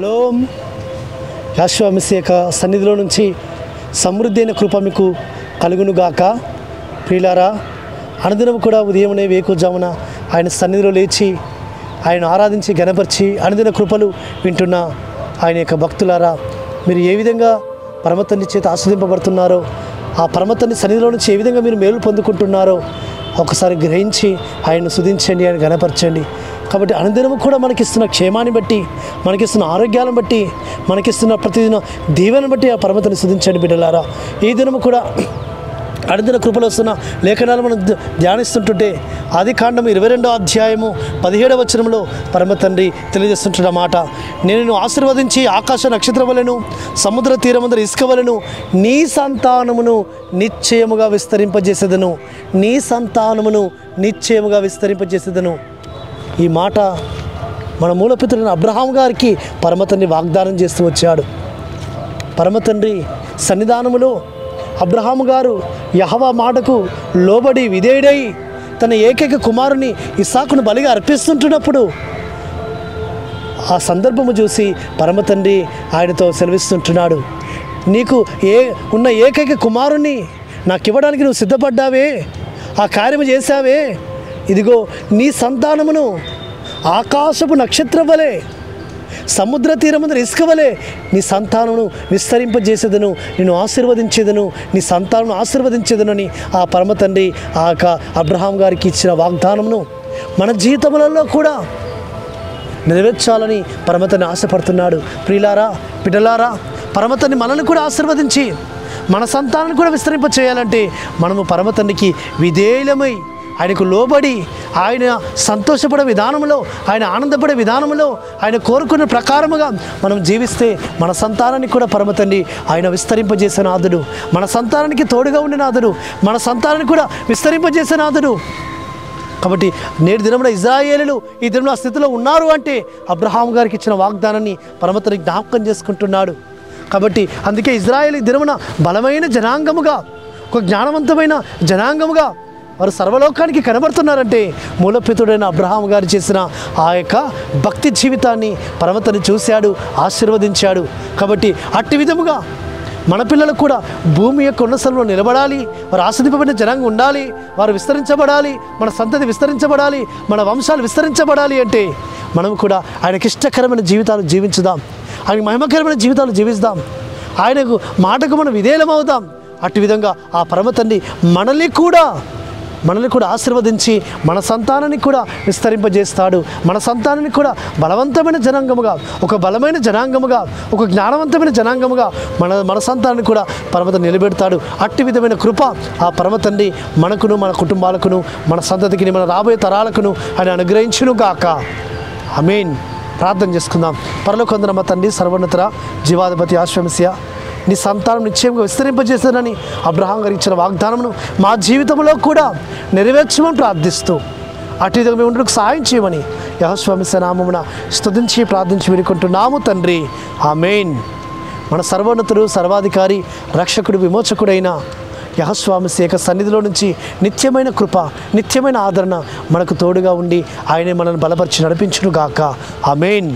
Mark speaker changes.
Speaker 1: Shalom. యెహోవా Messiah యొక్క సన్నిధిలో నుంచి సమృద్ధి అయిన కృప మీకు కలుగునుగాక. ప్రియులారా, అనుదినం కూడా ఉదయమునే వేకుజామున ఆయన సన్నిధిలో లేచి ఆయన ఆరాధించి గణపరిచి అనుదిన కృపలు వింటున్న ఆయన యొక్క భక్తులారా, మీరు ఏ విధంగా పరమతండ్రి చేత ఆస్వాదింపబడుతున్నారో, ఆ పరమతండ్రి సన్నిధిలో నుంచి ఏ విధంగా మీరు మేలు పొందుకుంటున్నారో ఒకసారి గ్రహించి ఆయన్ను స్తుతించండి, ఆయన గణపరచండి. కాబట్టి అనుదినము కూడా మనకిస్తున్న క్షేమాన్ని బట్టి, మనకిస్తున్న ఆరోగ్యాలను బట్టి, మనకిస్తున్న ప్రతిదిన దీవెనను బట్టి ఆ పరమతండ్రిని స్తుతించండి బిడ్డలారా. ఈ దినము కూడా అనుదిన కృపలో వస్తున్న లేఖనాలు మనం ధ్యానిస్తుంటుంటే ఆదికాండము 22వ అధ్యాయము 17వ వచనంలో పరమతండ్రి తెలియజేస్తుంటున్న మాట, నేను ఆశీర్వదించి ఆకాశ నక్షత్రములను సముద్ర తీరమందర ఇసుకవలను నీ సంతానమును నిశ్చయముగా విస్తరింపజేసేదను, నీ సంతానమును నిశ్చయముగా విస్తరింపజేసేదను. ఈ మాట మన మూలపితుడైన అబ్రహాం గారికి పరమతండ్రి వాగ్దానం చేస్తూ వచ్చాడు. పరమతండ్రి సన్నిధానములో అబ్రహాము గారు యెహోవా మాటకు లోబడి విధేయుడై తన ఏకైక కుమారుని ఇస్సాకును బలిగా అర్పిస్తుంటున్నప్పుడు ఆ సందర్భము చూసి పరమతండ్రి ఆయనతో సెలవిస్తుంటున్నాడు, నీకు ఉన్న ఏకైక కుమారుని నాకు ఇవ్వడానికి నువ్వు సిద్ధపడ్డావే, ఆ కార్యము చేశావే, ఇదిగో నీ సంతానమును ఆకాశపు నక్షత్రం వలె సముద్ర తీరమున ఇసుక వలె నీ సంతానమును విస్తరింపజేసేదను, నిన్ను ఆశీర్వదించేదను, నీ సంతానమును ఆశీర్వదించేదను అని ఆ పరమతండ్రి ఆ యొక్క అబ్రహాం గారికి ఇచ్చిన వాగ్దానమును మన జీవితములలో కూడా నెరవేర్చాలని పరమతండ్రి ఆశపడుతున్నాడు. ప్రియులారా, బిడ్డలారా, పరమతండ్రి మనల్ని కూడా ఆశీర్వదించి మన సంతానాన్ని కూడా విస్తరింప చేయాలంటే మనము పరమతండ్రికి విధేయులమై ఆయనకు లోబడి ఆయన సంతోషపడే విధానంలో, ఆయన ఆనందపడే విధానంలో, ఆయన కోరుకున్న ప్రకారముగా మనం జీవిస్తే మన సంతానానికి కూడా పరమతండ్రి ఆయన విస్తరింపజేసే నాథుడు, మన సంతానానికి తోడుగా ఉండే నాథుడు, మన సంతానాన్ని కూడా విస్తరింపజేసే నాథుడు. కాబట్టి నేటి దినంలో ఇజ్రాయేలీలు ఈ దినంలో ఆ స్థితిలో ఉన్నారు అంటే అబ్రహాం గారికి ఇచ్చిన వాగ్దానాన్ని పరమతండ్రి జ్ఞాపకం చేసుకుంటున్నాడు. కాబట్టి అందుకే ఇజ్రాయేల్ ఈ దినమున బలమైన జనాంగముగా, ఒక జ్ఞానవంతమైన జనాంగముగా వారు సర్వలోకానికి కనబడుతున్నారంటే మూలపితుడైన అబ్రహాం గారు చేసిన ఆ యొక్క భక్తి జీవితాన్ని పరమతండ్రి చూశాడు, ఆశీర్వదించాడు. కాబట్టి అట్టి విధముగా మన పిల్లలకు కూడా భూమి యొక్క ఉన్నతంలో నిలబడాలి, వారు ఆస్వాదింపబడిన జనాంగం ఉండాలి, వారు విస్తరించబడాలి, మన సంతతి విస్తరించబడాలి, మన వంశాలు విస్తరించబడాలి అంటే మనం కూడా ఆయనకి ఇష్టకరమైన జీవితాలు జీవించుదాం, ఆయన మహిమకరమైన జీవితాలు జీవిస్తాం, ఆయనకు మాటకు మనం విధేయులమవుదాం. అట్టి విధంగా ఆ పరమతండ్రి మనల్ని కూడా ఆశీర్వదించి మన సంతానాన్ని కూడా విస్తరింపజేస్తాడు. మన సంతానాన్ని కూడా బలవంతమైన జనాంగముగా, ఒక బలమైన జనాంగముగా, ఒక జ్ఞానవంతమైన జనాంగముగా మన సంతానాన్ని కూడా పరమతండ్రి నిలబెడతాడు. అట్టి విధమైన కృప ఆ పరమతండ్రి మనకును, మన కుటుంబాలకును, మన సంతతికి, మన రాబోయే తరాలకును ఆయన అనుగ్రహించును గాక. ఆమేన్. ప్రార్థన చేసుకుందాం. పరలోకమందున మా తండ్రి, సర్వోన్నత జీవాధిపతి యెహోవా మెస్సియా, నీ సంతానం నిశ్చయంగా విస్తరింపజేస్తానని అబ్రహాం గారు ఇచ్చిన వాగ్దానమును మా జీవితంలో కూడా నెరవేర్చమని ప్రార్థిస్తూ అటు విధంగా మేము ఉండడానికి సహాయం చేయమని యెహోవా మెస్సియా నామమున స్తుతించి ప్రార్థించి వేడుకుంటున్నాము తండ్రి. ఆమేన్. మన సర్వోన్నతుడు, సర్వాధికారి, రక్షకుడు, విమోచకుడైన యెహోవా మెస్సియా యొక్క సన్నిధిలో నుంచి నిత్యమైన కృప, నిత్యమైన ఆదరణ మనకు తోడుగా ఉండి ఆయనే మనల్ని బలపరిచి నడిపించును గాక. ఆమేన్.